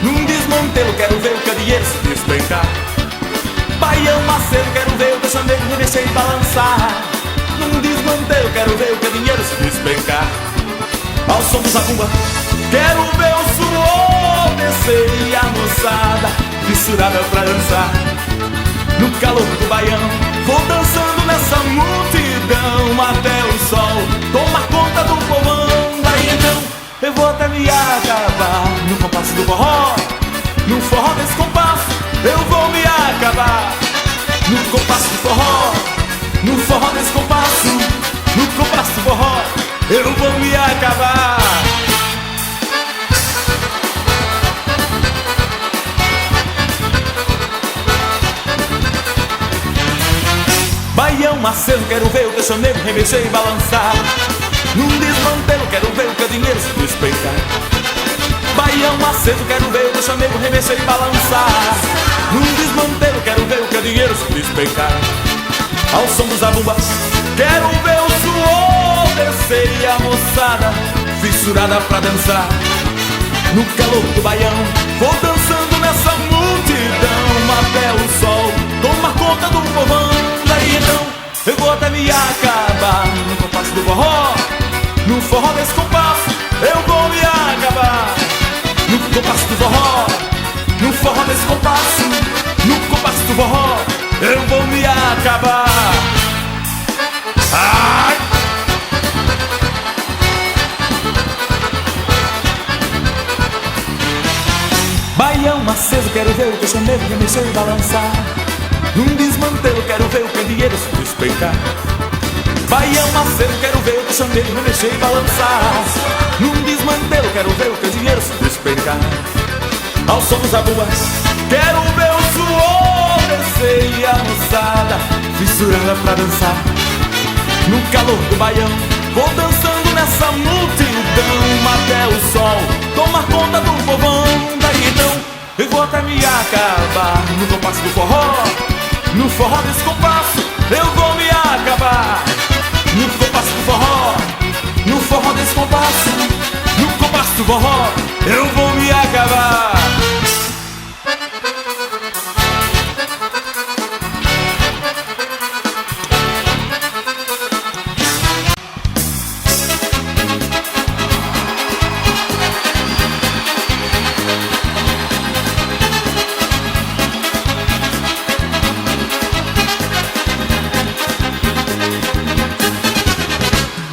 Num desmantelo quero ver o candeeiro se despencar. Baião Macedo, quero ver o caçambeiro remexer e balançar. Num desmantelo quero ver o candeeiro se despencar. Ao som do zabumba, quero ver o suor descer e a moçada fissurada pra dançar. No calor do baião, vou dançando nessa multidão até o sol tomar conta do povão. Daí então eu vou até me acabar no compasso do forró. No forró desse compasso eu vou me acabar. No compasso do forró, no forró desse compasso, no compasso do forró eu vou me acabar. Baião Macedo, quero ver o caçaneiro remexer e balançar. Num desmantelo quero ver o candeeiro se despencar. Baião Macedo, quero ver o caçaneiro remexer e balançar. Num desmantelo quero ver o candeeiro se despencar. Ao som do zabumba, quero ver o suor descer e a moçada fissurada pra dançar. No calor do baião, vou dançando nessa multidão até o sol tomar conta do povão. Daí então eu vou até me acabar no compasso do forró. No forró desse compasso eu vou me acabar. No compasso do forró, no forró desse compasso, no compasso do forró eu vou me acabar. Ai! Baião Macedo, quero ver o caçaneiro remexer e balançar. Num desmantelo quero ver o candeeiro se despencar. Baião Macedo, quero ver o caçaneiro remexer e balançar. Num desmantelo quero ver o candeeiro se despencar. Ao som dos zabumba, quero ver o suor descer e a moçada fissurada pra dançar. No calor do baião, vou dançando nessa multidão até o sol tomar conta do povão. Daí então eu vou até me acabar no compasso do forró. No forró desse compasso eu vou me acabar. No compasso do forró, no forró desse compasso, no compasso do forró eu vou me acabar.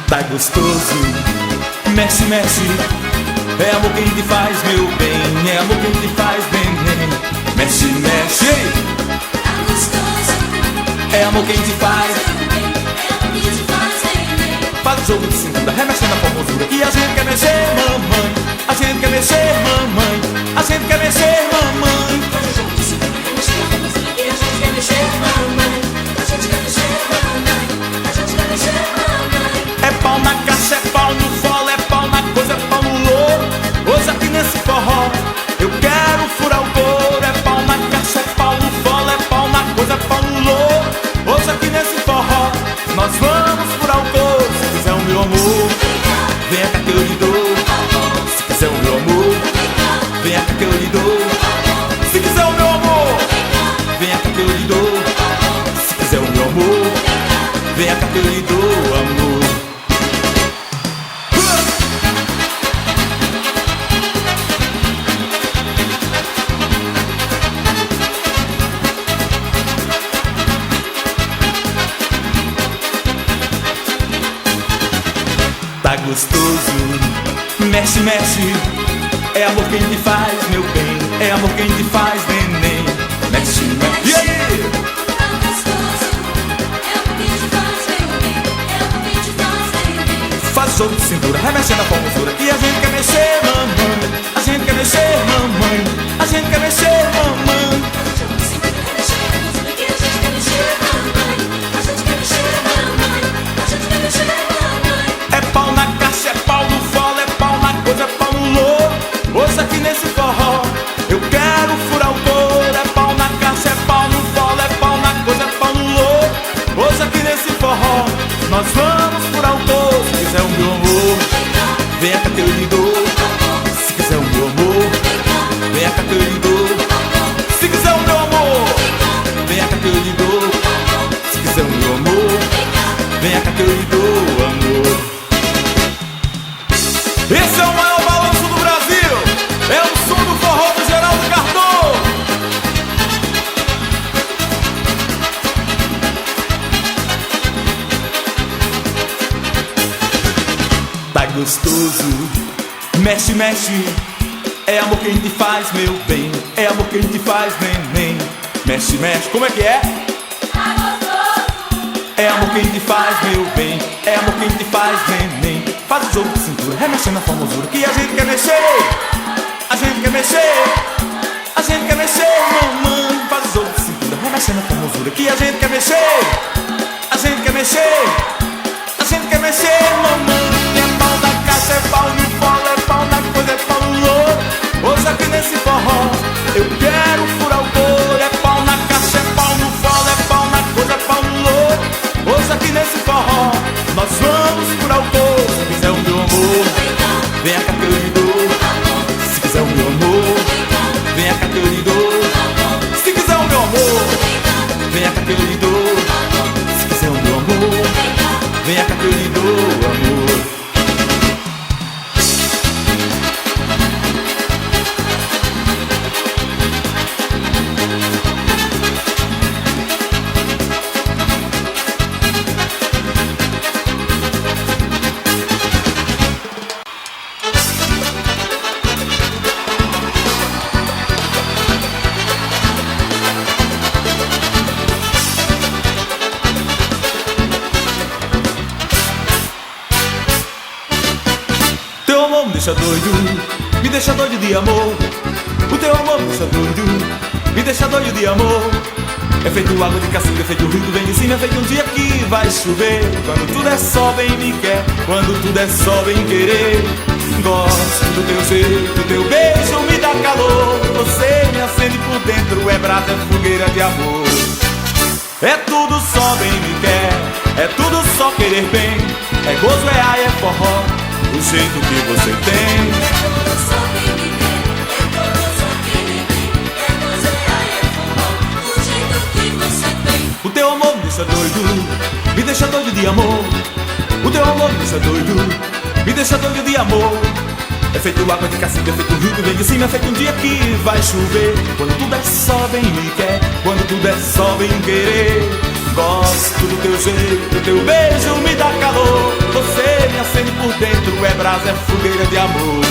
Tá gostoso, mexe, mexe. É amor quem te faz, meu bem. É amor quem te faz, neném. Mexe, mexe. Tá gostoso, é amor quem te faz. É amor quem te faz, neném. Faz o jogo de cintura, remexendo a formosura. E a gente quer mexer, mamãe. A gente quer mexer, mamãe. A gente quer mexer, mamãe. Faz o jogo de cintura, remexendo a formosura. E a gente quer mexer, mamãe. A gente quer mexer, mamãe. A gente quer mexer, mamãe. É pau na caixa, é pau no folo, é pau na coisa, é pau no louro. Hoje aqui nesse forró eu quero furar o couro. É pau na caixa, é pau no folo, é pau na coisa, é pau no louro. Hoje aqui nesse forró nós vamos furar o couro. Se quiser o meu amor, venha cá que eu lhe dou. Se quiser o meu amor, venha cá que eu lhe dou. Se quiser o meu amor, venha cá que eu lhe dou. Se quiser o meu amor, venha cá que eu lhe dou, amor. Tá gostoso, mexe, mexe. É amor quem te faz, meu bem. É amor quem te faz, neném. Mexe, mexe. Yeah! Tá gostoso, é amor quem te faz, meu bem. É amor quem te faz, neném. Faz jogo de cintura, remexendo a formosura. E a gente quer mexer, mamãe. A gente quer mexer, mamãe. A gente quer mexer, mamãe. Faz jogo de cintura, remexendo a formosura. E a gente quer mexer, mamãe. A gente quer mexer, mamãe. A gente quer mexer, mamãe. É pau na caixa, é pau no folo, é pau na coisa, é pau no louro. Hoje aqui nesse forró eu quero furar o couro. É pau na caixa, é pau no folo, é pau na coisa, é pau no louro. Hoje aqui nesse forró nós vamos furar o couro. Se quiser o meu amor, venha cá que eu lhe dou. Se quiser o meu amor, venha cá Mexe, mexe, é amor quem te faz, meu bem. É amor quem te faz, neném. Mexe, mexe, como é que é? Tá gostoso. É amor quem te faz, meu bem. É amor quem te faz, neném. Faz o jogo de cintura, remexendo a formosura que a gente quer mexer. A gente quer mexer. A gente quer mexer, mamãe. Faz o jogo de cintura, remexendo a formosura que a gente quer mexer. A gente quer mexer. A gente quer mexer, mamãe. É pau na caixa, é pau no colo, é pau na coisa, é pau no louro. Hoje aqui nesse forró eu quero furar o couro. É pau na caixa, é pau no colo, é pau na coisa, é pau no louro. Hoje aqui nesse forró nós vamos furar o couro. Se quiser o meu amor, venha cá que eu lhe dou. Se quiser o meu amor, venha cá que eu lhe dou. Se quiser o meu amor, venha cá que eu lhe dou. Se quiser o meu amor, venha cá que eu lhe dou, amor. Teu amor me deixa doido, me deixa doido de amor. O teu amor me deixa doido, me deixa doido de amor. É feito água de cacilha, é feito o rio que vem de cima. É feito um dia que vai chover. Quando tudo é só bem me quer, quando tudo é só bem querer. Gosto do teu jeito, teu beijo me dá calor. Você me acende por dentro, é brasa, é fogueira de amor. É tudo só bem me quer, é tudo só querer bem. É gozo, é ai, é forró, o jeito que você tem. É tudo só quem me quer, é tudo só querer bem. É gozo, é ai, é forró, o jeito que você tem. O teu amor me deixa doido, me deixa doido de amor. O teu amor me deixa doido, me deixa doido de amor. É feito água de cacilha, é feito o rio que vem de cima. É feito um dia que vai chover. Quando tudo é só bem me quer, quando tudo é só bem querer. Gosto do teu jeito, teu beijo me dá calor. Você me acende por dentro, é brasa, é fogueira de amor.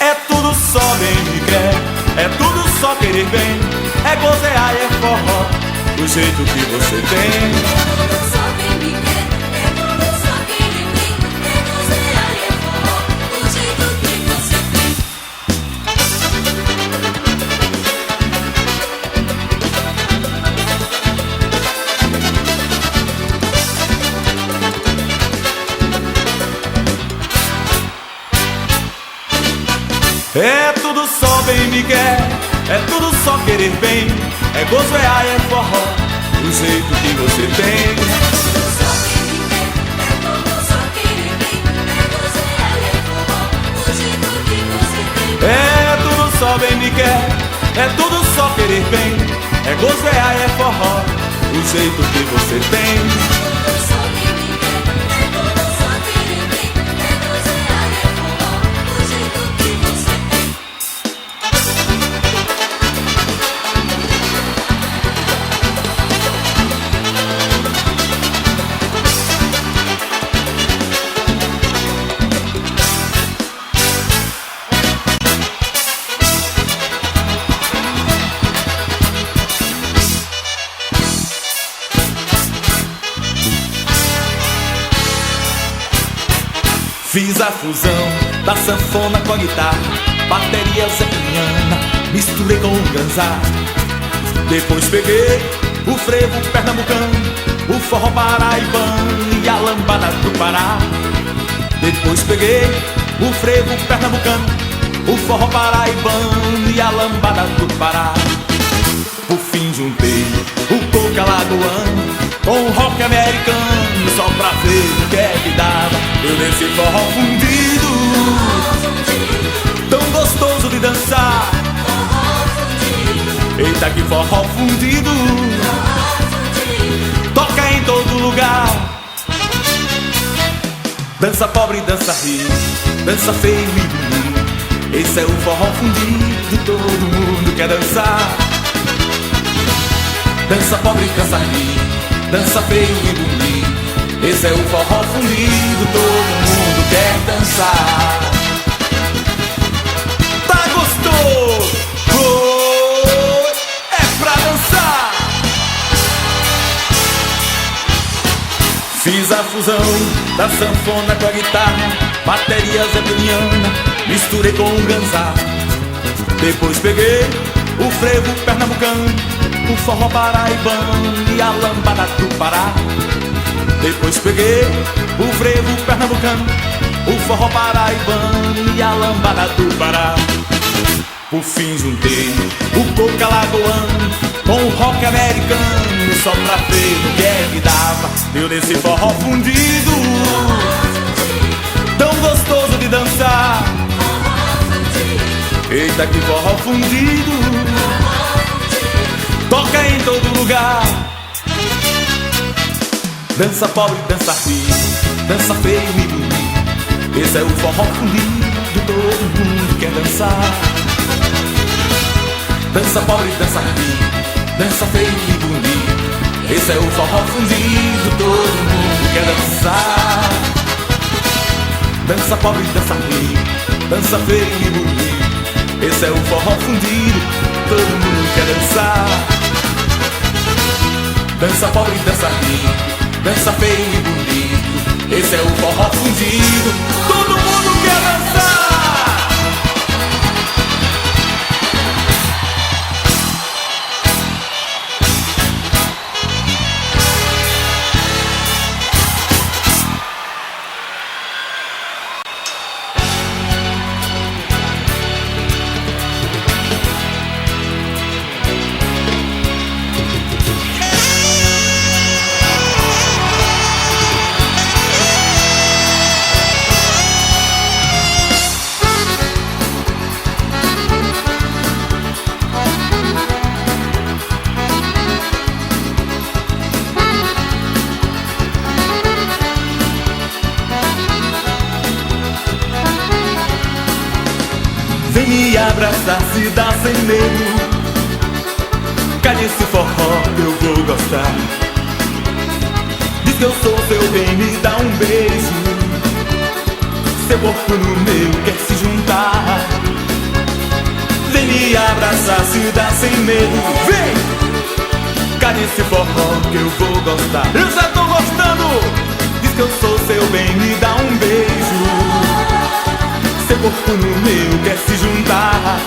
É tudo só bem me quer, é tudo só querer bem. É gozo, é ai, é forró, o jeito que você tem. É tudo só quem me quer, é tudo só querer bem. É gozo, é ai, é forró, o jeito que você tem. É tudo só bem me quer, é tudo só querer bem. É gozo, é ai, é forró, o jeito que você tem. É tudo só quem me quer, é tudo só querer bem. É gozo, é ai, é forró, o jeito que você tem. É tudo só bem me quer, é tudo só querer bem. É gozo, é ai, é forró, o jeito que você tem. É tudo só quem me quer, é tudo só querer bem. É gozo, é ai, é forró, o jeito que você tem. Fiz a fusão da sanfona com a guitarra, bateria zeppeliniana, misturei com o ganzá. Depois peguei o frevo pernambucano, o forró paraibano e a lambada do Pará. Depois peguei o frevo pernambucano, o forró paraibano e a lambada do Pará. Por fim juntei o coco alagoano com o rock americano, só pra ver o que é que dava. Eu nesse forró fundido, tão gostoso de dançar. Eita que forró fundido, toca em todo lugar. Dança pobre, dança rico, dança feio e bonito. Esse é o forró fundido, todo mundo quer dançar. Dança pobre, dança rico, dança feio e bonito. Esse é o forró fundido, todo mundo quer dançar. fusão da sanfona com a guitarra, bateria zepeliana, misturei com um ganzá. Depois peguei o frevo pernambucano, o forró paraibano e a lambada do Pará. Depois peguei o frevo pernambucano, o forró paraibano e a lambada do Pará. Por fim juntei o coco alagoano com o rock americano, só pra ver o que é que dava eu nesse forró fundido, tão gostoso de dançar. Eita que forró fundido, toca em todo lugar. Dança pobre, dança rico, dança feio e bonito, esse é o forró fundido, todo mundo quer dançar. Dança pobre, dança rico, dança feio e bonito, esse é o forró fundido, todo mundo quer dançar. Dança pobre, dança rico, dança feio e bonito, esse é o forró fundido, todo mundo quer dançar. Dança pobre, dança rico, dança feio e bonito, esse é o forró fundido, todo mundo quer dançar. Vem me abraçar, se dá sem medo, cadê esse forró que eu vou gostar? Diz que eu sou seu bem, me dá um beijo, seu corpo no meu quer se juntar. Vem me abraçar, se dá sem medo, vem! Cadê esse forró que eu vou gostar? Eu já tô gostando! Diz que eu sou seu bem, me dá um beijo, seu corpo no meu quer se juntar.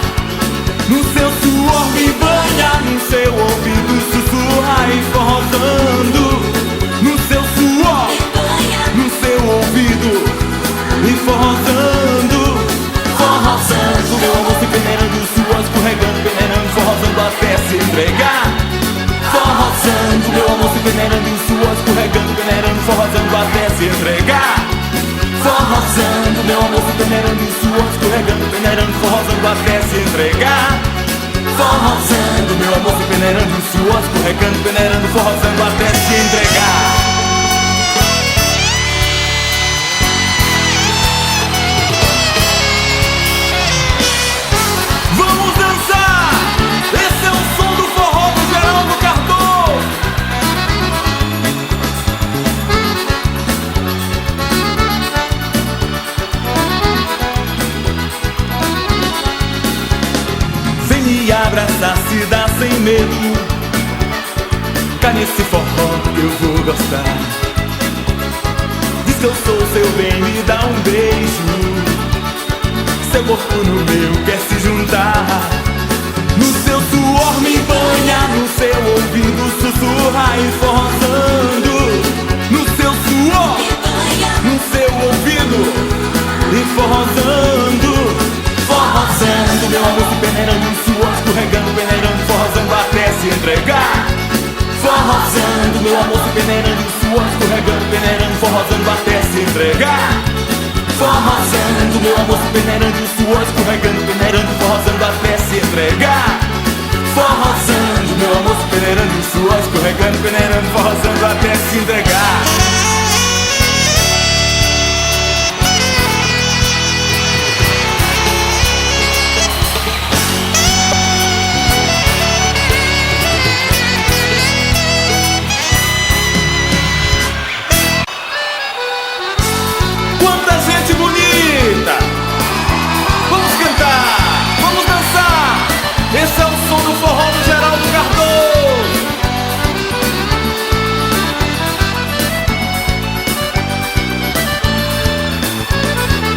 No seu suor me banha, no seu ouvido sussurra e forrosando. No seu suor, no seu ouvido e forrosando. Forrosando, meu amor se peneirando, suor escorregando, peneirando, forrosando até se entregar. Forrosando, meu amor se peneirando, suor escorregando, peneirando, forrosando até se entregar. Forrosando, meu amor se peneirando, suor escorregando, peneirando, forrosando até se entregar. Forrosando, meu amor se peneirando, suor escorregando, peneirando, forrosando até se entregar. Vamos dançar! Esse é o som do forró do Geraldo Cardoso. Vem me abraçar, se dá sem medo, cadê esse forró que eu vou gostar? Diz que eu sou seu bem, me dá um beijo, seu corpo no meu quer se juntar. No seu suor me banha, no seu ouvido sussurra e forrosando. No seu suor, no seu ouvido e forrosando. Forrosando, meu amor se peneirando, suor escorregando, peneirando, forrosando até se entregar. Forrosando, meu amor se peneirando, suor escorregando, peneirando, forrosando até se entregar. Forrosando, meu amor se peneirando, suor escorregando, peneirando, forrosando até se entregar. Forrosando, meu amor se peneirando, suor escorregando, peneirando, forrosando até se entregar. Quanta gente bonita! Vamos cantar, vamos dançar. Esse é o som do forró do Geraldo Cardoso.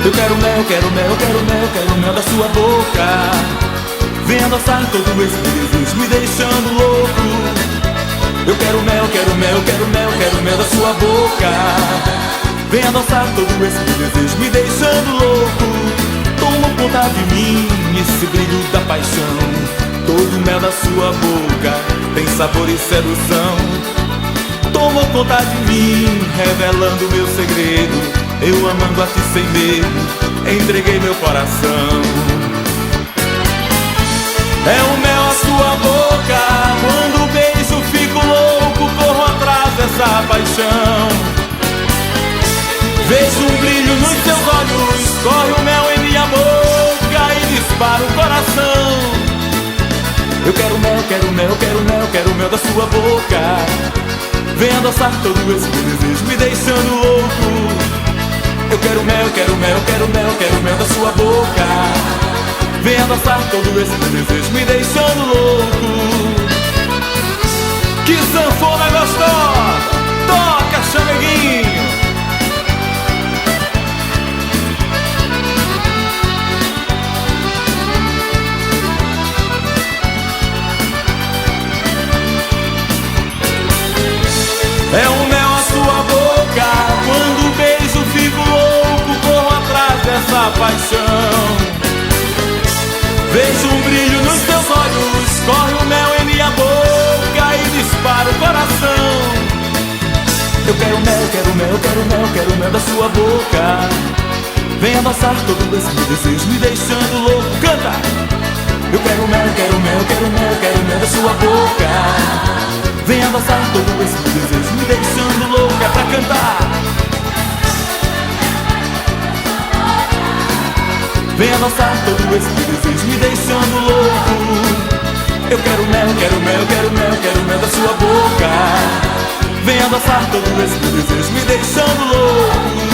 Eu quero mel, quero mel, quero mel, quero mel da sua boca. Vem adoçar todo esse desejo, me deixando louco. Eu quero mel, quero mel, quero mel, quero mel da sua boca. Vem adoçar todo esse desejo, me deixando louco. Toma conta de mim, esse brilho da paixão. Todo o mel da sua boca tem sabor e sedução. Toma conta de mim, revelando meu segredo. Eu amando a ti sem medo, entreguei meu coração. É o mel a sua boca, quando beijo fico louco, corro atrás dessa paixão. Vejo um brilho nos seus olhos, corre o mel em minha boca e dispara o coração. Eu quero mel, quero mel, quero mel, quero mel da sua boca. Vem adoçar todo esse desejo, me deixando louco. Eu quero mel, quero mel, quero mel, quero mel da sua boca. Vem adoçar todo esse desejo, me deixando louco. Que sanfona gostosa, toca, chameguinho. É o mel a sua boca, quando beijo fico louco, corro atrás dessa paixão. Vejo um brilho nos teus olhos, corre o mel em minha boca e dispara o coração. Eu quero mel, quero mel, quero mel, quero mel da sua boca. Vem adoçar todo esse desejo, me deixando louco. Canta! Eu quero mel, quero mel, quero mel, quero mel da sua boca. Vem adoçar todo esse desejo, me deixando louco. É pra cantar. Vem adoçar todo esse desejo, me deixando louco. Eu quero mel, quero mel, quero mel, quero mel da sua boca. Vem adoçar todo esse desejo, me deixando louco.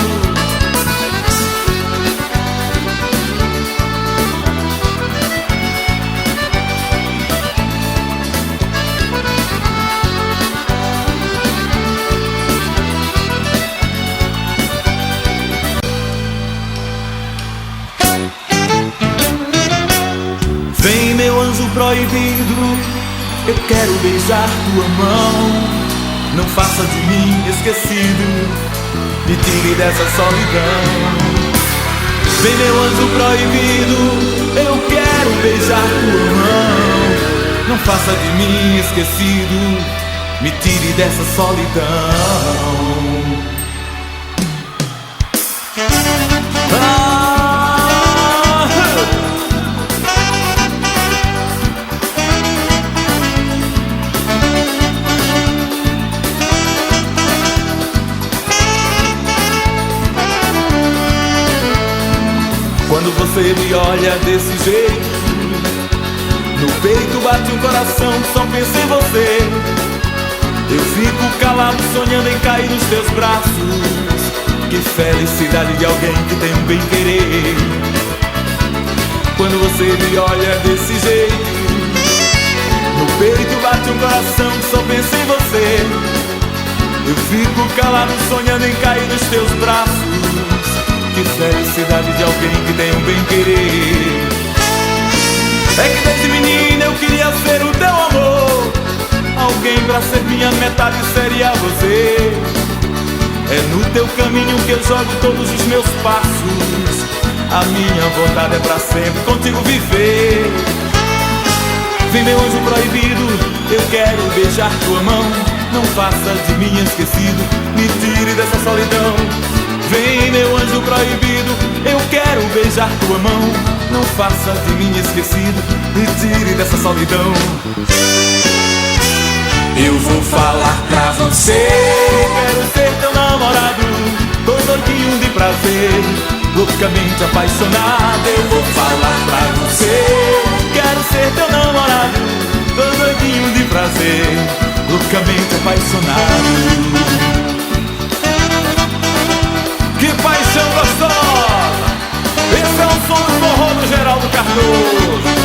Vem meu anjo proibido, eu quero beijar tua mão. Não faça de mim esquecido, me tire dessa solidão. Vem meu anjo proibido, eu quero beijar tua mão. Não faça de mim esquecido, me tire dessa solidão. Quando você me olha desse jeito, no peito bate um coração que só pensa em você. Eu fico calado sonhando em cair nos teus braços. Que felicidade de alguém que tem um bem querer. Quando você me olha desse jeito, no peito bate um coração que só pensa em você. Eu fico calado sonhando em cair nos teus braços. Que felicidade de alguém que tem um bem querer. É que desde menina eu queria ser o teu amor. Alguém pra ser minha metade seria você. É no teu caminho que eu jogo todos os meus passos. A minha vontade é pra sempre contigo viver. Vem meu anjo proibido, eu quero beijar tua mão. Não faça de mim esquecido, me tire dessa solidão. Vem meu anjo proibido, eu quero beijar tua mão. Não faça de mim esquecido, me tire dessa solidão. Eu vou falar pra você, quero ser teu namorado. Tô doidinho de prazer, loucamente apaixonado. Eu vou falar pra você, quero ser teu namorado. Tô doidinho de prazer, loucamente apaixonado. Que paixão gostosa! Esse é o som do forró do Geraldo Cardoso.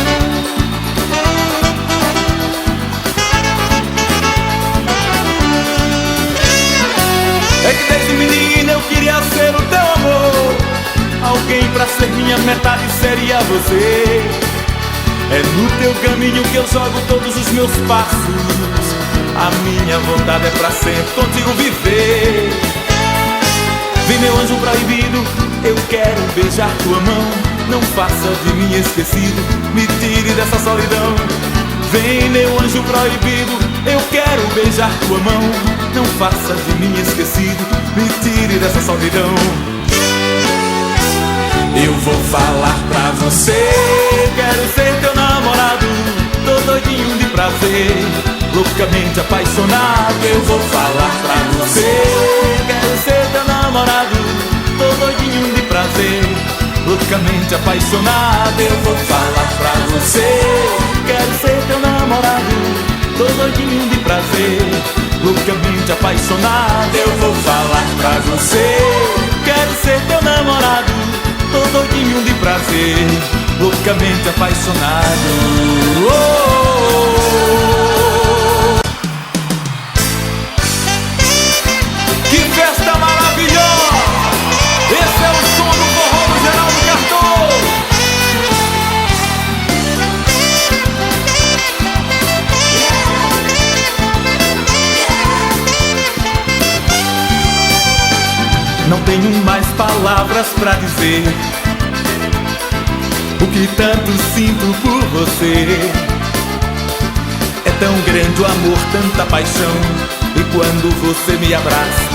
É que desde menina eu queria ser o teu amor. Alguém ser minha metade seria você. É no teu caminho que eu jogo todos os meus passos. A minha vontade é pra sempre contigo viver. Vem meu anjo proibido, eu quero beijar tua mão. Não faça de mim esquecido, me tire dessa solidão. Vem meu anjo proibido, eu quero beijar tua mão. Não faça de mim esquecido, me tire dessa solidão. Eu vou falar pra você, quero ser teu namorado. Tô doidinho de prazer, loucamente apaixonado. Eu vou falar pra você, quero ser teu namorado. Tô doidinho de prazer, loucamente apaixonado. Eu vou falar pra você, quero ser teu namorado. Tô doidinho de prazer, loucamente apaixonado. Eu vou falar pra você, quero ser teu namorado. Tô doidinho de prazer, loucamente apaixonado. Oh, oh, oh. Que festa maravilhosa! Esse é o som do forró do Geraldo Cardoso. Não tenho mais palavras pra dizer o que tanto sinto por você. É tão grande o amor, tanta paixão, e quando você me abraça,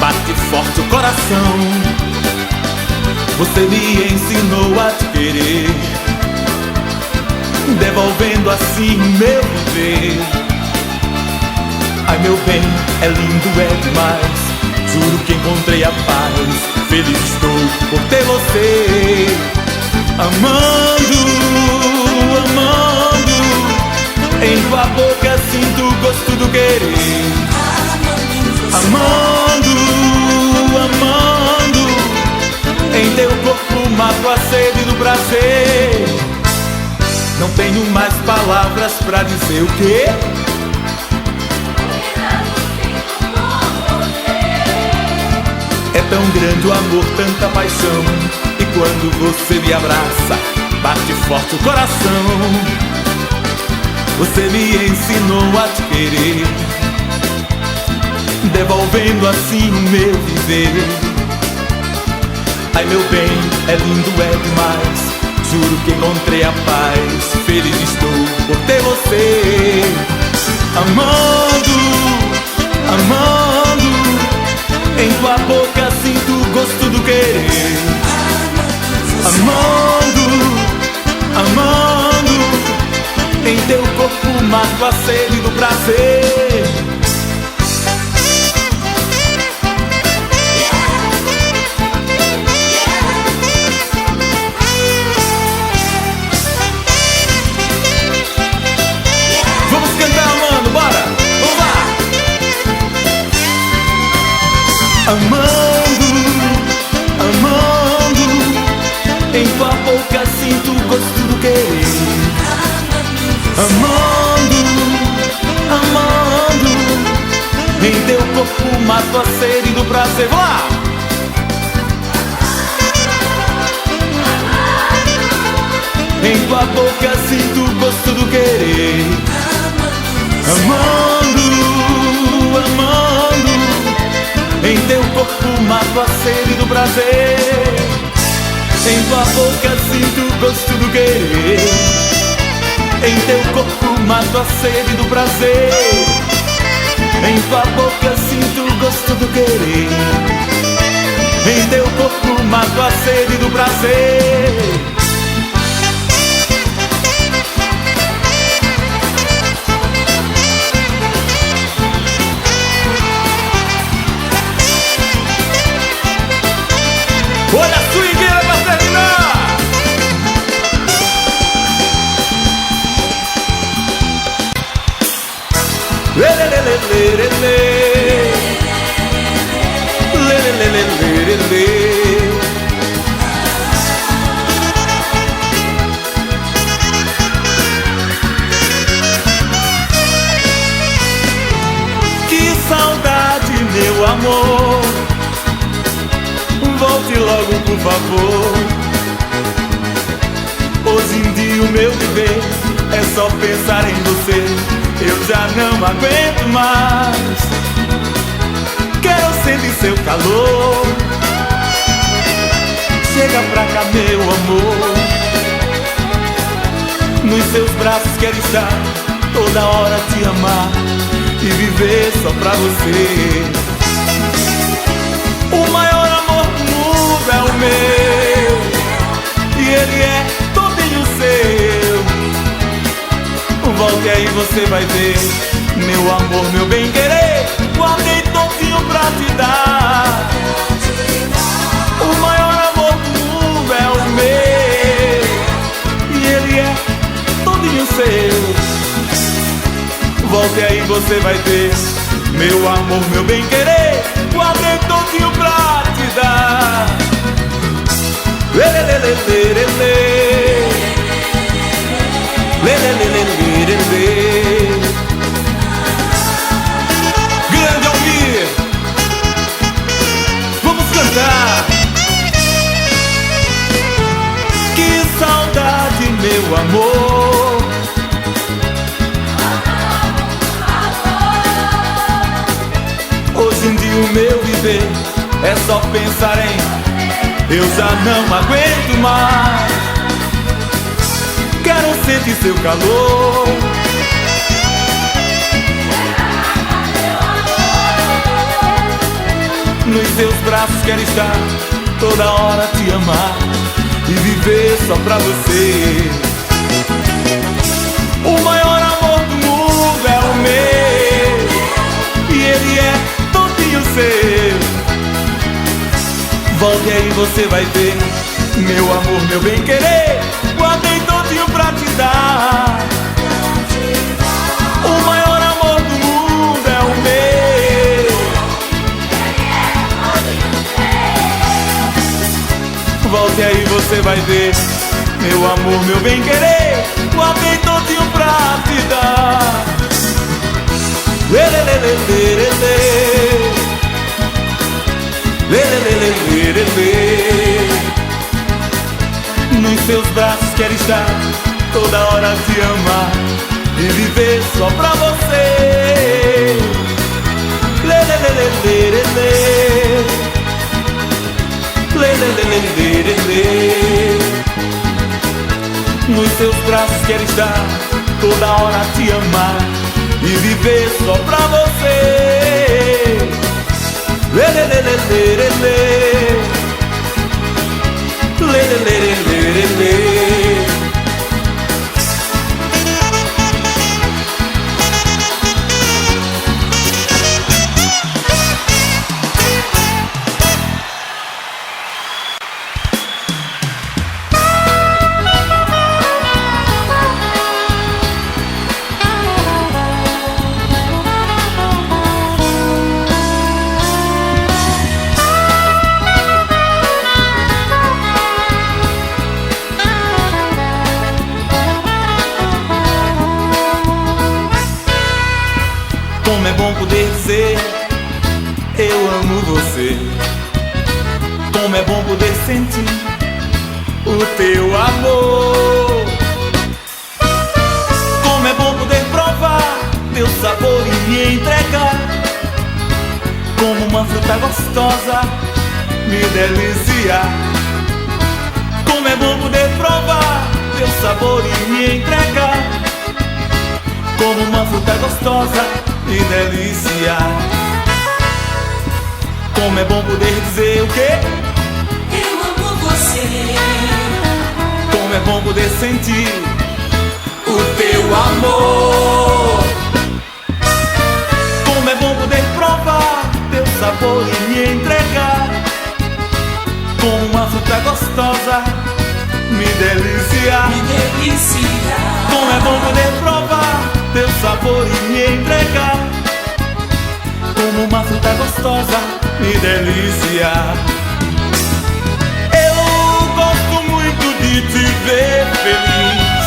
bate forte o coração. Você me ensinou a te querer, devolvendo assim o meu viver. Ai meu bem, é lindo, é demais. Juro que encontrei a paz, feliz estou por ter você. Amando, amando, em tua boca sinto o gosto do querer. Amando, amando, em teu corpo mato a sede do prazer. Não tenho mais palavras pra dizer o quê? É tão grande o amor, tanta paixão, e quando você me abraça, bate forte o coração. Você me ensinou a te querer, devolvendo assim o meu viver. Ai meu bem, é lindo, é demais. Juro que encontrei a paz, feliz estou por ter você. Amando, amando, em tua boca sinto o gosto do querer. Amando, amando, em teu corpo mato a sede do prazer. Vamos cantar, mano, bora! Vamos lá! Amando, amando, em tua boca sinto o gosto do querer. Amando, amando, em teu corpo mato a sede do prazer. Vamos lá! Em tua boca sinto o gosto do querer. Amando, amando, em teu corpo mato a sede do prazer. Em tua boca sinto o gosto do querer. Em teu corpo mato a sede do prazer. Em tua boca sinto o gosto do querer. Em teu corpo mato a sede do prazer. Olha a swingueira pra terminar! Lê, lê, lê, lê, lê, lê, lê. Lê, lê, lê, lê, lê, lê, lê. Que saudade, meu amor. Volte logo, por favor. Hoje em dia o meu viver é só pensar em você. Eu já não aguento mais. Quero sentir seu calor. Chega pra cá, meu amor. Nos seus braços quero estar, toda hora te amar e viver só pra você. O maior amor do mundo é o meu, e ele é todinho seu. Volte aí, você vai ver, meu amor, meu bem-querer, guardei todinho pra te dar. O maior amor do mundo é o meu, e ele é todinho seu. Volte aí, você vai ver, meu amor, meu bem-querer, guardei todinho pra te dar. Lê, lê, lê, lê, lê, lê, lê. Lê, lê, lê, lê, lê, lê, lê. Grande Almir, vamos cantar. Que saudade, meu amor. Hoje em dia o meu viver é só pensar em eu já não aguento mais. Quero sentir seu calor. Nos seus braços quero estar, toda hora te amar e viver só pra você. O maior amor do mundo é o meu, e ele é todinho seu. Volte aí, você vai ver, meu amor, meu bem-querer, guardei todinho pra te dar. O maior amor do mundo é o meu. Volte aí, você vai ver, meu amor, meu bem-querer, guardei todinho pra te dar. Lê, lê, lê, lê, lê, lê. Lê, lê, lê, lê, lê, lê. Nos seus braços quero estar, toda hora te amar e viver só pra você. Lê, lê, lê, lê, lê, lê. Lê, lê, lê, lê, lê, lê. Nos seus braços quero estar, toda hora te amar e viver só pra você. Lê, lê, lê, lê, lê, lê. Lê, lê, lê, lê, lê, lê. Como é bom poder dizer eu amo você. Como é bom poder sentir o teu amor. Como é bom poder provar teu sabor e me entregar como uma fruta gostosa, me deliciar. Como é bom poder provar teu sabor e me entregar como uma fruta gostosa, me deliciar. Como é bom poder dizer o quê? Eu amo você. Como é bom poder sentir o teu amor. Como é bom poder provar teu sabor e me entregar como uma fruta gostosa, me deliciar. Me deliciar. Como é bom poder provar teu sabor e me entregar como uma fruta gostosa, me deliciar. Eu gosto muito de te ver feliz.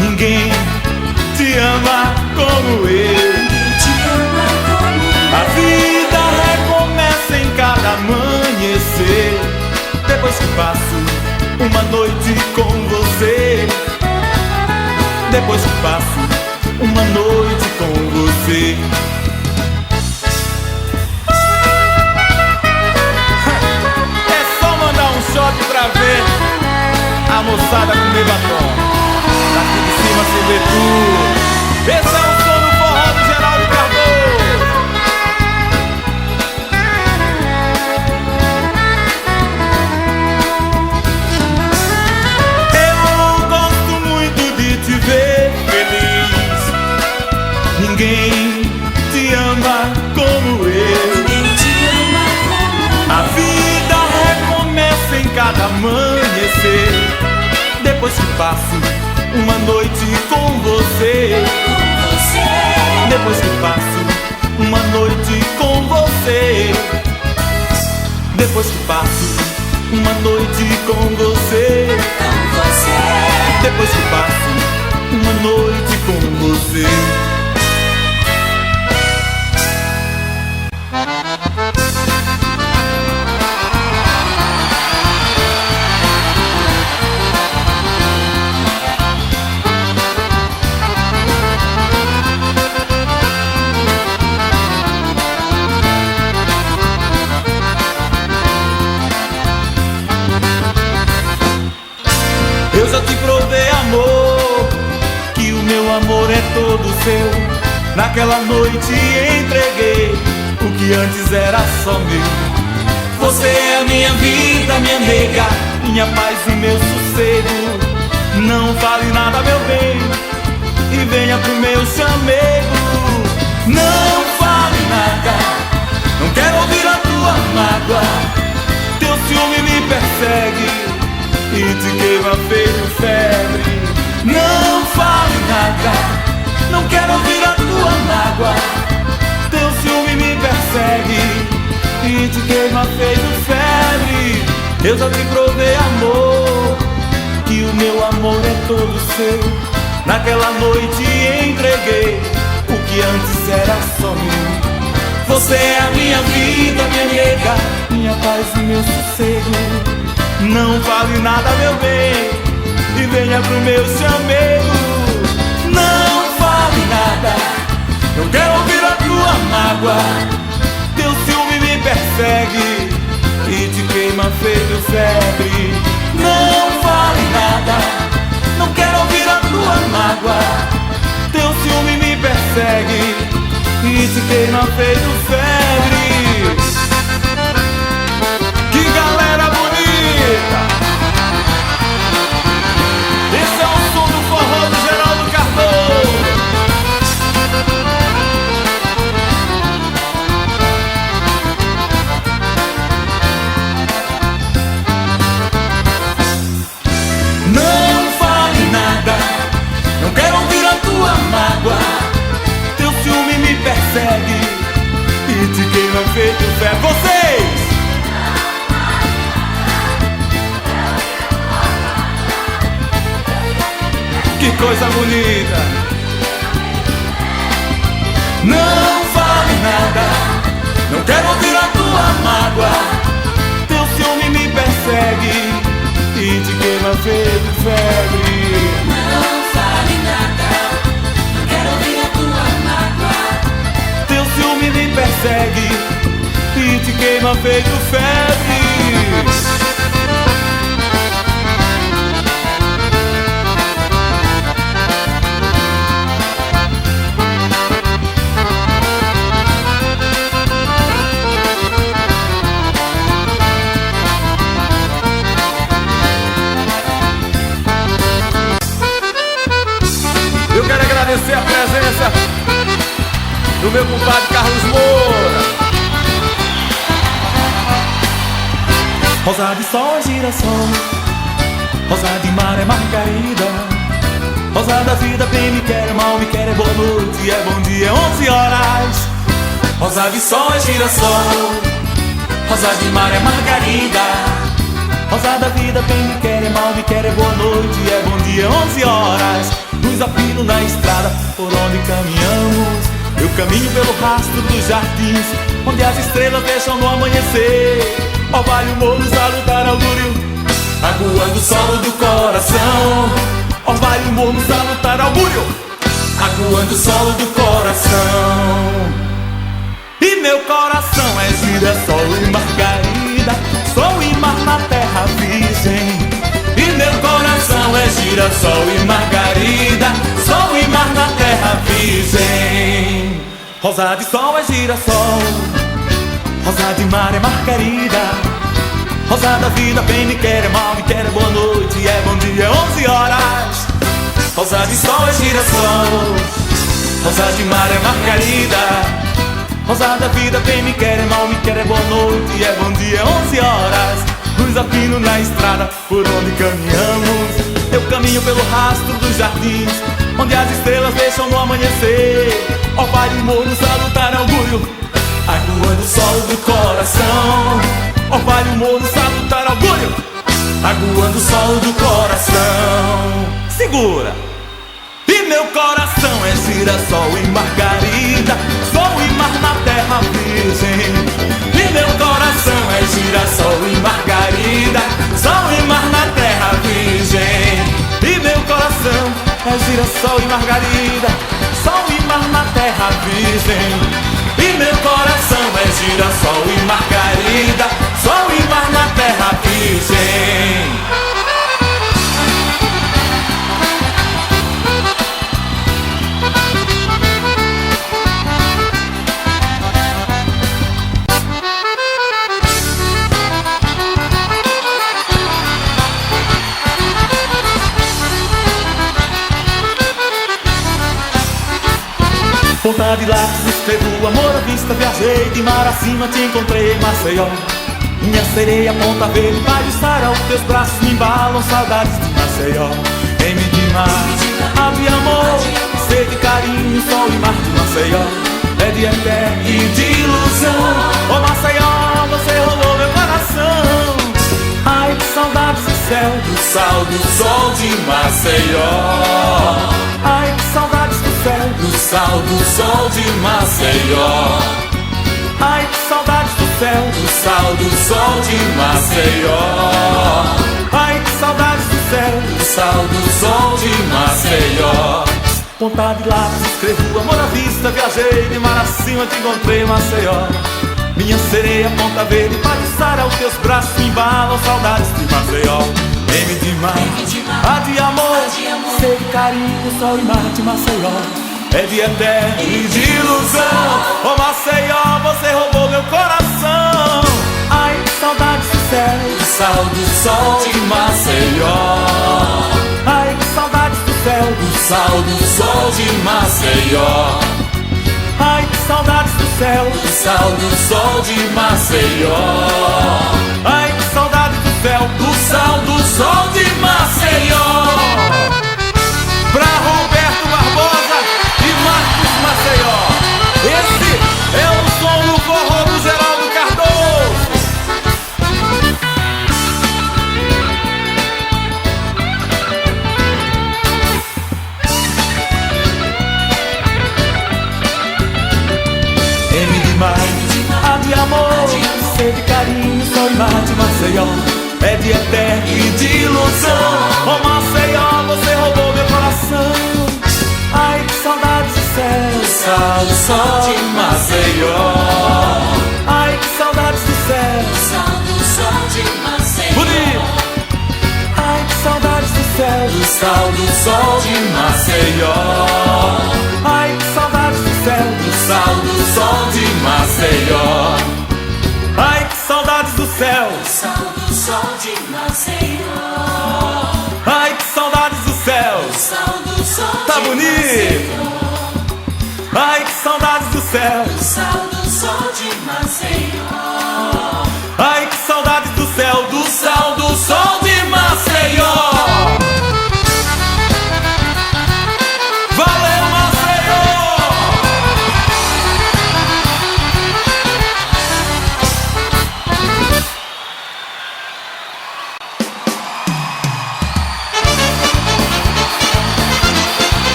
Ninguém te ama como eu. A vida recomeça em cada amanhecer. Depois que passo uma noite com você. Depois que passo uma noite com você. É só mandar um shot pra ver a moçada comer batom. Daqui de cima se vê tudo. Esse é o som do forró do Geraldo Cardoso. Eu gosto muito de te ver feliz. Ninguém te ama como eu. A vida recomeça em cada amanhecer. Depois que passo uma noite com você. Depois que passo uma noite com você. Depois que passo uma noite com você. Depois que passo uma noite com você. Eu já te provei amor, que o meu amor é todo seu. Naquela noite entreguei o que antes era só meu. Você é a minha vida, minha nega, minha paz e meu sossego. Não fale nada, meu bem, e venha pro meu chamego. Não fale nada, não quero ouvir a tua mágoa. Teu ciúme me persegue e te queima feito febre. Não fale nada, não quero ouvir a tua mágoa. Teu ciúme me persegue e te queima feito febre. Eu já te provei amor, que o meu amor é todo seu. Naquela noite entreguei o que antes era só meu. Você é a minha vida, minha nega, minha paz e meu sossego. Não fale nada, meu bem, e venha pro meu chamego. Não fale nada, não quero ouvir a tua mágoa. Teu ciúme me persegue e te queima feito febre. Não fale nada, não quero ouvir a tua mágoa. Teu ciúme me persegue e te queima feito febre. Que galera bonita! Esse é o som do forró do Geraldo Cardoso. Não fale nada, não quero ouvir a tua mágoa. Teu ciúme me persegue e te queima feito febre. Vocês! Que coisa bonita! Não fale nada, não quero ouvir a tua mágoa. Teu ciúme me persegue e te queima feito febre. Não fale nada, não quero ouvir a tua mágoa. Teu ciúme me persegue e te queima feito febre. Eu quero agradecer a presença do meu compadre Carlos Moura. Rosa de sol é girassol, rosa de mar é margarida, rosa da vida bem me quer, mal me quer, é boa noite, é bom dia, 11 horas. Rosa de sol é girassol, rosa de mar é margarida, rosa da vida bem me quer, é mal me quer, é boa noite, é bom dia, 11 horas. Luz a pino na estrada por onde caminhamos. Eu caminho pelo rastro dos jardins, onde as estrelas deixam no amanhecer. Ó vale o morro salutar ao Guru. aguando o solo do coração. Orvalho, morno, salutar, augúrio, aguando o solo do coração. E meu coração é girassol e margarida, sol e mar na terra virgem. E meu coração é girassol e margarida, sol e mar na terra virgem. Rosa de sol é girassol, rosa de mar é margarida, rosa da vida, bem me quer, é mal me quer, é boa noite, é bom dia, é 11 horas. Rosa de sol é girassol, rosa de mar é margarida, rosa da vida, bem me quer, é mal me quer, é boa noite, é bom dia, é 11 horas. Luz a pino na estrada por onde caminhamos, eu caminho pelo rastro dos jardins, onde as estrelas deixam no amanhecer. Orvalho, morno, salutar, augúrio, aguando o solo do coração. Orvalho, morno, salutar, augúrio, aguando o solo do coração. Segura! E meu coração é girassol e margarida, sol e mar na terra virgem. E meu coração é girassol e margarida, sol e mar na terra virgem. E meu coração é girassol e margarida, sol e mar na terra virgem. E meu coração é girassol e margarida, sol e mar na terra virgem. Ponta de lápis, escrevo amor à vista, viajei de mar acima, te encontrei em Maceió. Minha sereia, ponta verde, vai de Sara, os teus braços me embalam, saudades de Maceió. M de mar, A de amor, C de carinho, sol e mar de Maceió. É de eterno e de ilusão, ô Maceió, você roubou meu coração. Ai, que saudades do céu, do sal, do sol de Maceió. Ai, que saudades do céu, do sal, do sol de Maceió. Ai, que saudades do céu, do sal, do sol de Maceió. Ai, que saudades do céu, do sal, do sol de Maceió. Ponta de lápis, escrevo amor à vista, viajei de mar acima, te encontrei em Maceió. Minha sereia, ponta verde, Pajuçara, os teus braços me embalam, saudades de Maceió. M de mar, A de amor, C de carinho, sol e mar de Maceió. É de eterno e de ilusão, ô Maceió, você roubou meu coração. Ai, que saudades do céu, do sal, do sol de Maceió. Ai, que saudades do céu, do sal, do sol de Maceió. Ai, que saudades do céu, do sal, do sol de Maceió. Ai, que saudades do céu, do sal, do sol de Maceió. Pra Roberto Barbosa e Marcos Maceió, esse é o som do forró do Geraldo Cardoso. M de mar, A de amor, C de carinho, sol e mar de Maceió. É de eterno e de ilusão, ô Maceió, você roubou meu coração. Ai, que saudades do céu, sal, do sol de Maceió. Ai, que saudades do céu, Sal do sol de Maceió. bonito. Ai, que saudades do céu, do sal, do sol de Maceió. Ai, que saudades do céu, do sal, do sol de Maceió. Ai, que saudades do céu, Sal do sol de Maceió. ai, que saudades do céu. Sal do sol Tá de bonito. Maceió. Ai, que saudades do céu. Sal do sol de Maceió. Ai, que saudades do céu, do sal, do sol de Maceió. Valeu, Maceió!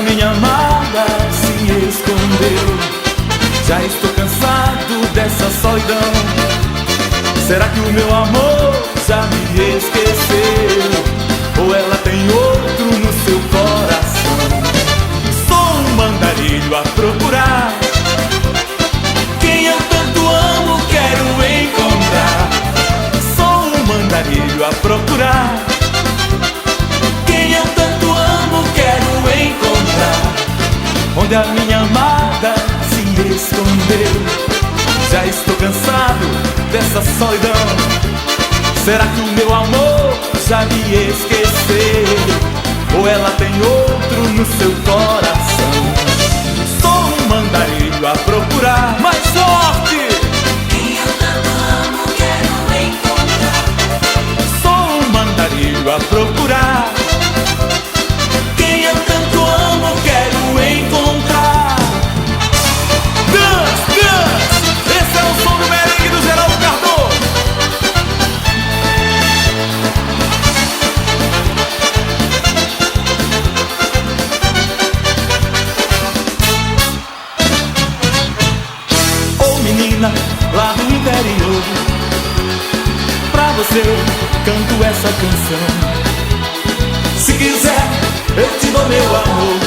minha amada se escondeu. Já estou cansado dessa solidão. Será que o meu amor já me esqueceu? Ou ela tem outro no seu coração? Sou um andarilho a procurar quem eu tanto amo, quero encontrar. Sou um andarilho a procurar quem eu tanto amo, quero encontrar. Onde a minha amada se escondeu. Já estou cansado dessa solidão. Será que o meu amor já me esqueceu? Ou ela tem outro no seu coração? Sou um andarilho a procurar mais sorte. Quem eu tanto amo, quero encontrar. Sou um andarilho a procurar quem eu tanto amo, quero encontrar. Dance, dance! Esse é o som do merengue do Geraldo Cardoso. Ô menina lá do interior, pra você canto essa canção. Se quiser eu te dou meu amor,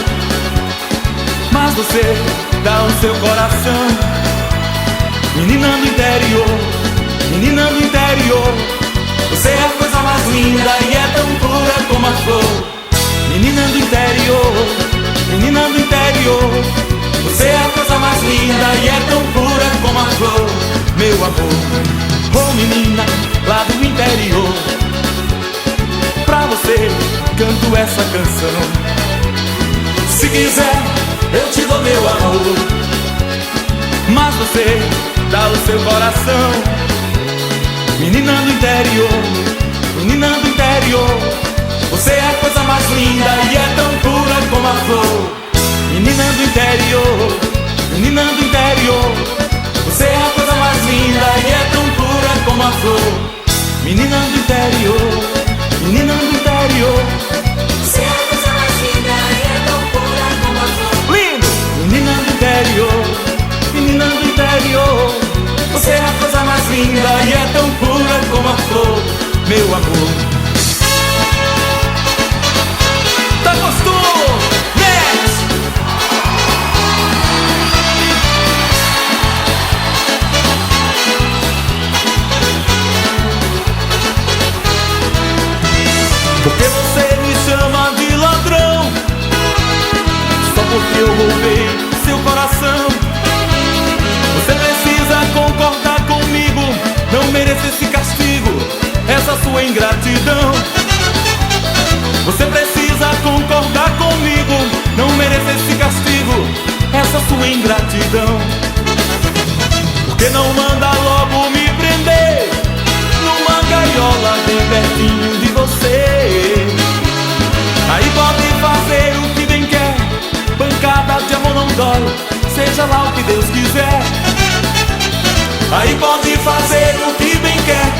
mas você dá o seu coração. Menina do interior, menina do interior, você é a coisa mais linda e é tão pura como a flor. Menina do interior, menina do interior, você é a coisa mais linda e é tão pura como a flor. Meu amor, oh menina lá do interior, pra você canto essa canção. Se quiser eu te dou meu amor, mas você dá o seu coração. Menina do interior, menina do interior, você é a coisa mais linda e é tão pura como a flor. Menina do interior, menina do interior, você é a coisa mais linda e é tão pura como a flor. Menina do interior, menina do interior, você é a coisa mais linda e é tão pura como a flor. Lindo! Menina do interior, menina do interior, você é a coisa mais linda e é tão pura como a flor. Meu amor, tá gostoso? Next! Porque você me chama de ladrão, só porque eu roubei seu coração. Você precisa concordar comigo, não mereço esse castigo, essa sua ingratidão. Você precisa concordar comigo, não mereço esse castigo, essa sua ingratidão. Porque não manda logo me prender numa gaiola bem pertinho de você? Aí pode fazer o que bem quer, pancada de amor não dói, seja lá o que Deus quiser. Aí pode fazer o que bem quer,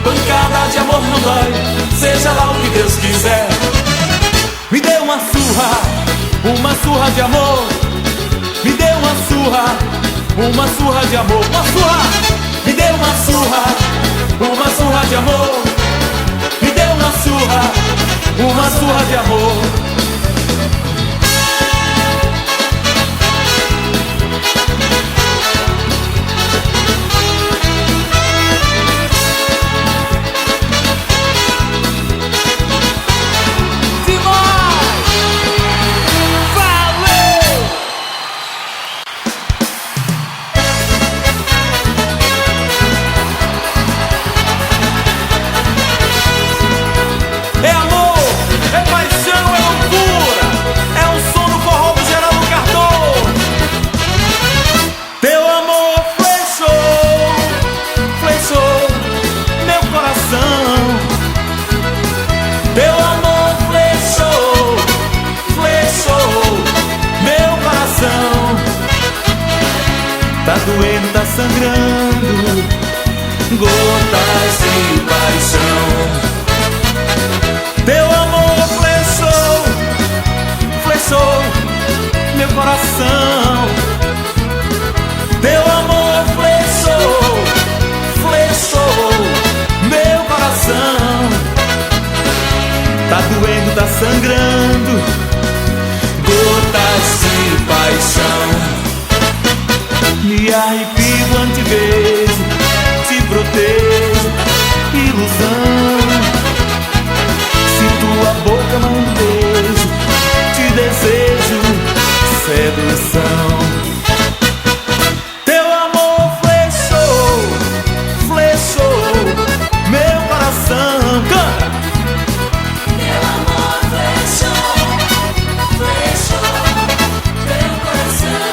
pancada de amor não dói, seja lá o que Deus quiser. Me dê uma surra de amor. Me dê uma surra de amor. Uma surra, me dê uma surra de amor. Me dê uma surra de amor. É amor, é paixão, é loucura, é o som do forró do Geraldo Cardoso. Teu amor flechou meu coração. Teu amor flechou meu coração. Tá doendo, tá sangrando, gotas de paixão. Teu amor flechou coração. Teu amor flechou, flechou meu coração. Tá doendo, tá sangrando, gotas de paixão. Me arrepio quando te vejo, te protejo, ilusão. Se tua boca manda um beijo, te desejo, sedução. Teu amor flechou, flechou meu coração. Canta! Teu amor flechou, flechou meu coração.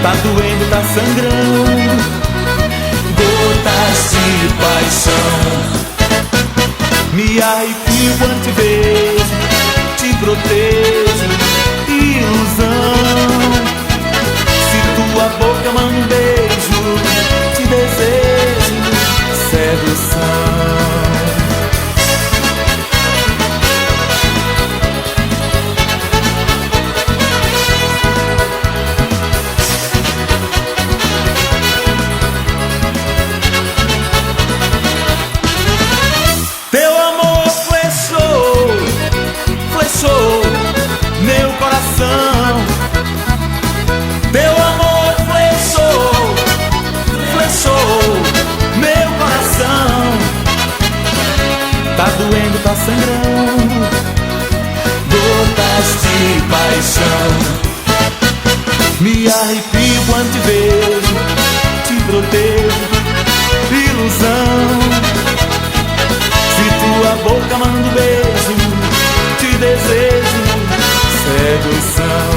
Tá doendo, tá sangrando, gotas de paixão. Me arrepio quando te vejo, te protejo, ilusão. Se tua boca manda um beijo, te desejo, sedução. Teu amor flechou, flechou meu coração. Teu amor flechou, flechou meu coração. Tá doendo, tá sangrando, gotas de paixão. Me arrepio quando te vejo, te protejo, ilusão. Se tua boca manda um beijo, te desejo, sedução.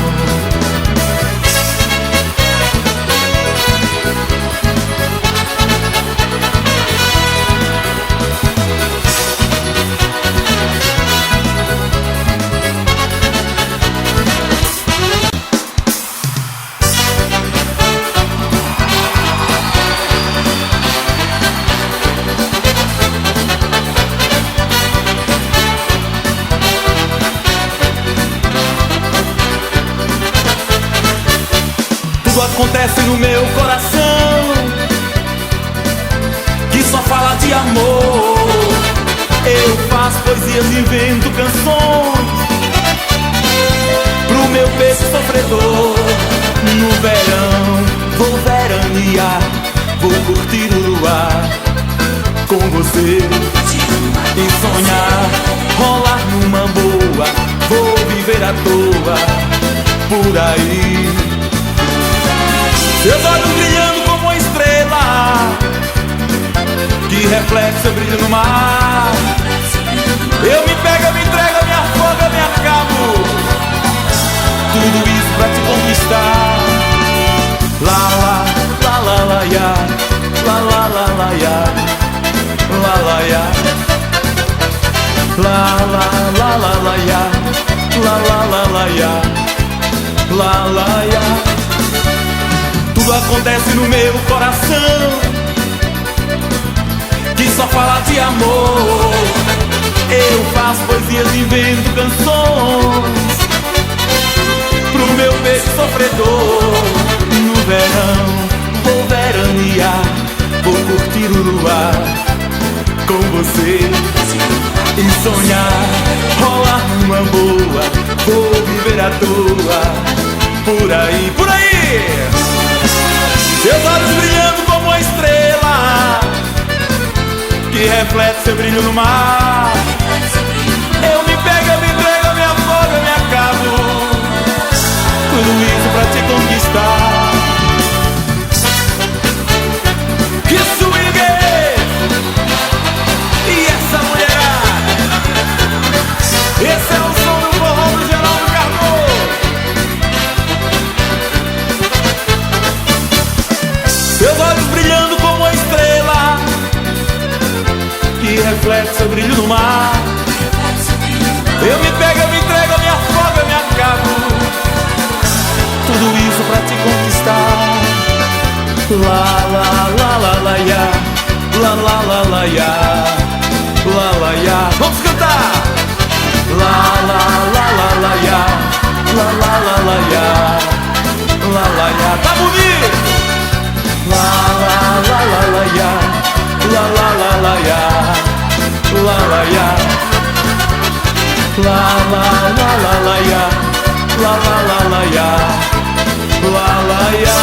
Tudo acontece no meu coração, que só fala de amor. Eu faço poesias, invento canções pro meu peito sofredor. No verão vou veranear, vou curtir o luar com você e sonhar, rolar numa boa. Vou viver à toa por aí. Seus olhos brilhando como uma estrela que reflete seu brilho no mar. Eu me pego, me entrego, me afogo, me acabo. Tudo isso pra te conquistar. Lá, lá, lá, lá, lá, ya. Lá, lá, lá, lá, ya. Lá, lá, ya. Lá, lá, lá, lá, lá, ya. Lá, lá, lá, lá, ya. Lá, lá, ya. Tudo acontece no meu coração, que só fala de amor. Eu faço poesias, invento canções pro meu peito sofredor. No verão vou veranear, vou curtir o luar com você e sonhar, rolar numa boa. Vou viver à toa por aí, por aí. Seus olhos brilhando como uma estrela que reflete seu brilho no mar. Eu me pego, eu me entrego, eu me afogo, eu me acabo. Tudo isso pra te conquistar. Que swing! E essa mulherada, esse é o som do forró do Geraldo Cardoso. Seus olhos brilhando como uma estrela que reflete seu brilho no mar. Eu me pego, eu me entrego, eu me afogo, eu me acabo. Tudo isso pra te conquistar. Lá, lá, lá, lá, lá, ya. Lá, lá, lá, lá, ya. Lá, lá, ya. Vamos cantar! Lá, lá, lá, lá, lá, ya. Lá, lá, lá, lá, ya, la la la la ya, la la ya.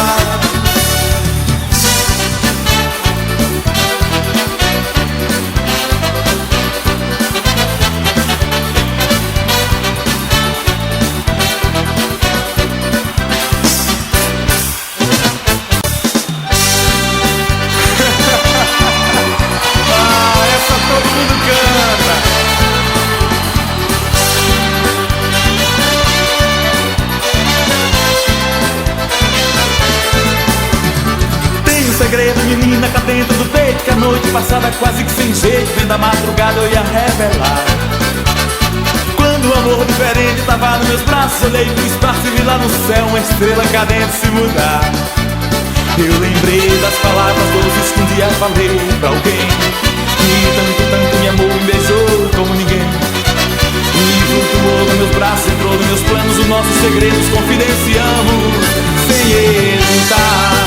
Segredo, menina, cá dentro do peito, que a noite passada quase que sem jeito, vem da madrugada eu ia revelar. Quando o amor diferente tava nos meus braços, olhei pro espaço e vi lá no céu uma estrela cadente se mudar. Eu lembrei das palavras doces que um dia falei pra alguém, que tanto me amou e me beijou como ninguém. E flutuou nos meus braços, entrou nos meus planos, os nossos segredos confidenciamos sem hesitar.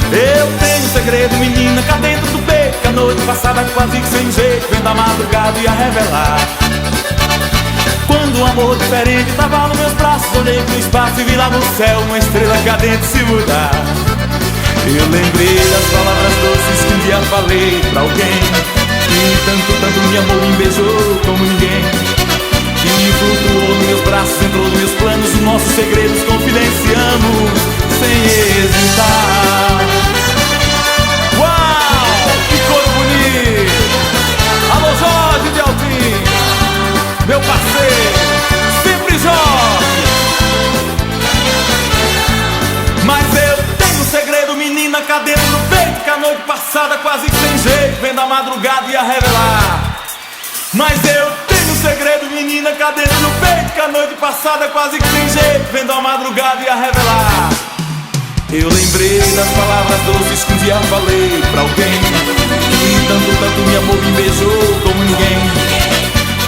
Eu tenho um segredo, menina, cá dentro do peito, que a noite passada quase que sem jeito, vem da madrugada ia revelar. Quando um amor diferente tava nos meus braços, olhei pro espaço e vi lá no céu uma estrela cadente se mudar. Eu lembrei das palavras doces que um dia falei pra alguém, que tanto me amou e me beijou como ninguém. E flutuou nos meus braços, entrou nos meus planos, os nossos segredos confidenciamos sem hesitar. Uau, que cor bonito! Alô Jorge de Altim, meu parceiro, sempre Jorge. Mas eu tenho um segredo, menina, cá dentro do peito, que a noite passada quase que sem jeito, vem da madrugada ia revelar. Mas eu tenho um segredo, menina, cá dentro do peito, que a noite passada quase que sem jeito, vem da madrugada ia revelar. Eu lembrei das palavras doces que um dia falei pra alguém, que tanto me amou e me beijou como ninguém.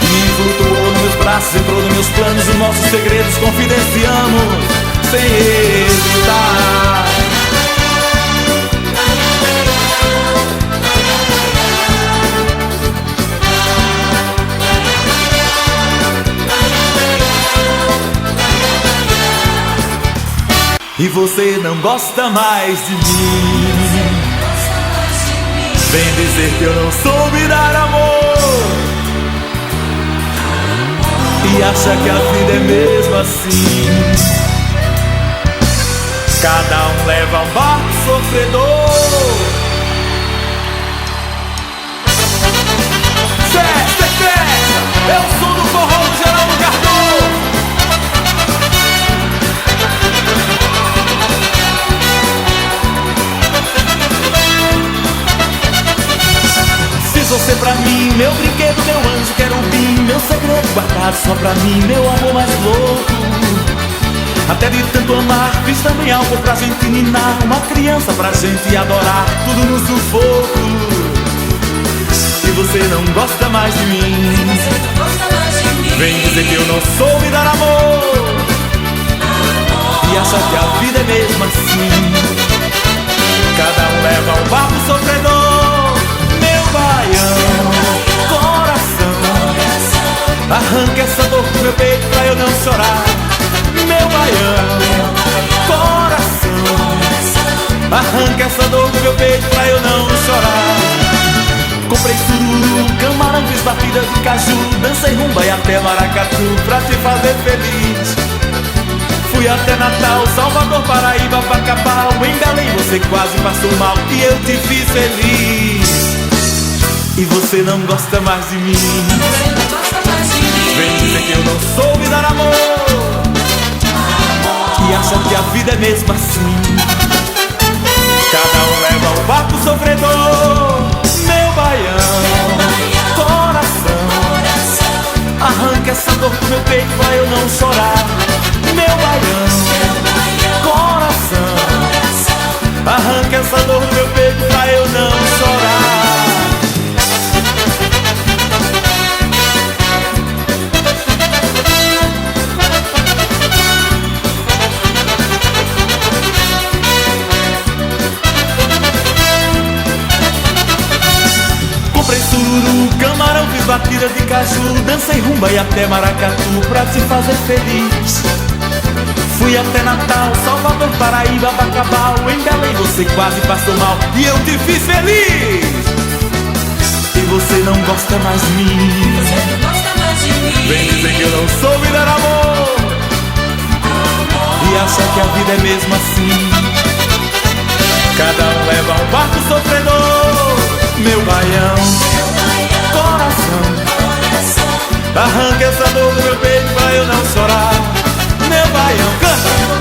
E flutuou nos meus braços, entrou nos meus planos, os nossos segredos confidenciamos sem hesitar. E você não gosta mais de mim, vem dizer que eu não soube dar amor, e acha que a vida é mesmo assim. Cada um leva um barco sofredor. Festa, eu sou do forró do Geraldo Cardoso. Você pra mim, meu brinquedo, meu anjo querubim, meu segredo guardado só pra mim, meu amor mais louco. Até de tanto amar, fiz também algo pra gente ninar, uma criança pra gente adorar, tudo no sufoco. E você não gosta mais de mim, vem dizer que eu não soube dar amor, e acha que a vida é mesmo assim. Cada um leva um barco sofredor. Baião, coração, arranca essa dor do meu peito pra eu não chorar. Meu baião, coração, arranca essa dor do meu peito pra eu não chorar. Comprei sururu, camarão, fiz batida de caju, dancei rumba e até maracatu pra te fazer feliz. Fui até Natal, Salvador, Paraíba, Bacabal, em Belém você quase passou mal e eu te fiz feliz. E você não gosta mais de mim, vem dizer que eu não soube dar amor, e acha que a vida é mesmo assim. Cada um leva um barco sofredor. Meu baião, coração, arranca essa dor do meu peito pra eu não chorar. Meu baião, coração, arranca essa dor do meu peito pra eu não chorar. batidas de caju, dancei rumba e até maracatu pra te fazer feliz. Fui até Natal, Salvador, Paraíba, Bacabal, em Belém você quase passou mal e eu te fiz feliz. E você não gosta mais de mim. Você não gosta mais de mim. Vem dizer que eu não soube dar amor, e acha que a vida é mesmo assim. Cada um leva um barco sofredor. Meu baião, coração, arranca essa dor do meu peito pra eu não chorar. Meu baião, canta.